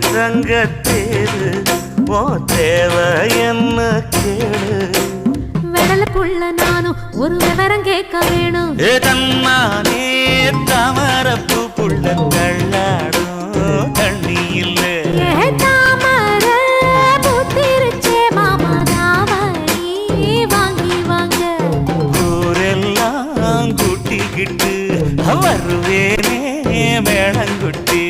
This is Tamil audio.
தங்கத்தேரு ஓ தேவை என்ன கேளு வெடல புள்ள நானும் ஒரு விவரம் கேட்க வேணும் தன்னானே தாமரப்பு புள்ள தள்ளாடும் தண்ணி இல்ல தாமர புத்திருச்சே மாமா தாவணி வாங்கி வாங்க ஊரெல்லாம் கூட்டிக்கிட்டு வருவேனே மேளங்குட்டி